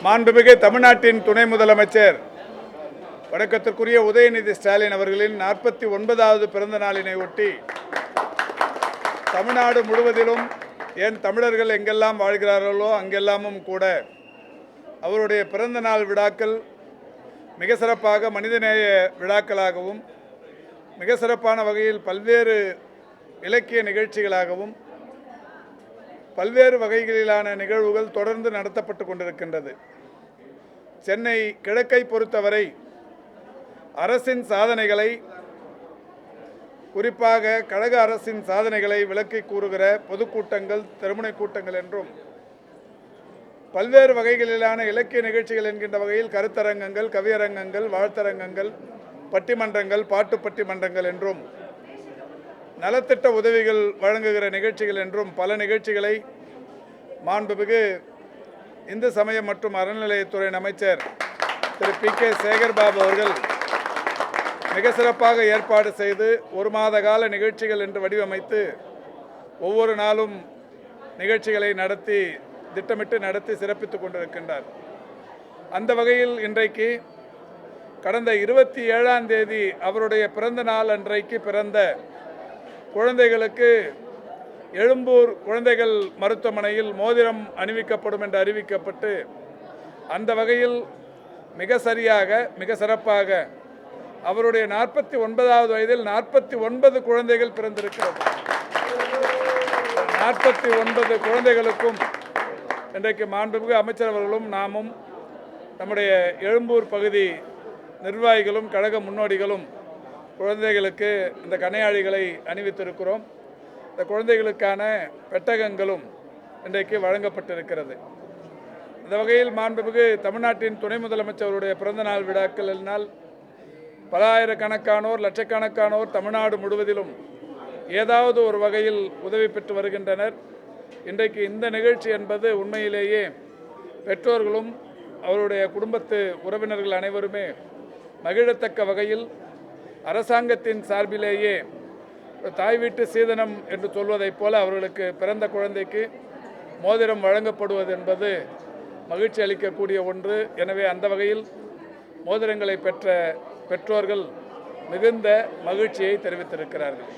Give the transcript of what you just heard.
மாண்புமிகு தமிழ்நாட்டின் துணை முதலமைச்சர் வணக்கத்திற்குரிய உதயநிதி ஸ்டாலின் அவர்களின் 49வது பிறந்த நாளினை ஒட்டி தமிழ்நாடு முழுவதிலும் ஏன் தமிழர்கள் எங்கெல்லாம் வாழ்கிறார்களோ அங்கெல்லாமும் கூட அவருடைய பிறந்த நாள் விழாக்கள் மிக சிறப்பாக மனிதநேய விழாக்களாகவும் மிக சிறப்பான வகையில் பல்வேறு இலக்கிய நிகழ்ச்சிகளாகவும் பல்வேறு வகைகளிலான நிகழ்வுகள் தொடர்ந்து நடத்தப்பட்டு கொண்டிருக்கின்றது. சென்னை கிழக்கை பொறுத்தவரை அரசின் சாதனைகளை, குறிப்பாக கழக அரசின் சாதனைகளை விளக்கி கூறுகிற பொதுக்கூட்டங்கள், திருமுனை கூட்டங்கள் என்றும் பல்வேறு வகைகளிலான இலக்கிய நிகழ்ச்சிகள் என்கின்ற வகையில் கருத்தரங்கங்கள், கவியரங்கங்கள், வாழ்த்தரங்கங்கள், பட்டிமன்றங்கள், பாட்டு பட்டிமன்றங்கள் என்றும் நலத்திட்ட உதவிகள் வழங்குகிற நிகழ்ச்சிகள் என்றும் பல நிகழ்ச்சிகளை மாண்புமிகு இந்து சமய மற்றும் அறநிலையத்துறை அமைச்சர் திரு பி கே சேகர்பாபு அவர்கள் மிக சிறப்பாக ஏற்பாடு செய்து ஒரு மாத கால நிகழ்ச்சிகள் என்று வடிவமைத்து ஒவ்வொரு நாளும் நிகழ்ச்சிகளை நடத்தி திட்டமிட்டு நடத்தி சிறப்பித்துக் கொண்டிருக்கின்றார். அந்த வகையில் இன்றைக்கு கடந்த 27ஆம் தேதி அவருடைய பிறந்த நாள் அன்றைக்கு பிறந்த குழந்தைகளுக்கு எழும்பூர் குழந்தைகள் மருத்துவமனையில் மோதிரம் அணிவிக்கப்படும் என்று அறிவிக்கப்பட்டு அந்த வகையில் மிக சரியாக மிக சிறப்பாக அவருடைய 49வது வயதில் 49 குழந்தைகள் பிறந்திருக்கிறது. 49 குழந்தைகளுக்கும் இன்றைக்கு மாண்புமிகு அமைச்சர் அவர்களும் நாமும் நம்முடைய எழும்பூர் பகுதி நிர்வாகிகளும் கழக முன்னோடிகளும் குழந்தைகளுக்கு இந்த கணையாழிகளை அணிவித்திருக்கிறோம். இந்த குழந்தைகளுக்கான பெட்டகங்களும் இன்றைக்கு வழங்கப்பட்டிருக்கிறது. இந்த வகையில் மாண்புமிகு தமிழ்நாட்டின் துணை முதலமைச்சருடைய பிறந்தநாள் விழாக்களினால் பல ஆயிரக்கணக்கானோர், லட்சக்கணக்கானோர் தமிழ்நாடு முழுவதிலும் ஏதாவது ஒரு வகையில் உதவி பெற்று வருகின்றனர். இன்றைக்கு இந்த நிகழ்ச்சி என்பது உண்மையிலேயே பெற்றோர்களும் அவருடைய குடும்பத்து உறவினர்கள் அனைவருமே மகிழத்தக்க வகையில் அரசாங்கத்தின் சார்பிலேயே தாய் வீட்டு சீதனம் என்று சொல்வதைப் போல அவர்களுக்கு பிறந்த குழந்தைக்கு மோதிரம் வழங்கப்படுவது என்பது மகிழ்ச்சி அளிக்கக்கூடிய ஒன்று. எனவே அந்த வகையில் மோதிரங்களை பெற்ற பெற்றோர்கள் மிகுந்த மகிழ்ச்சியை தெரிவித்திருக்கிறார்கள்.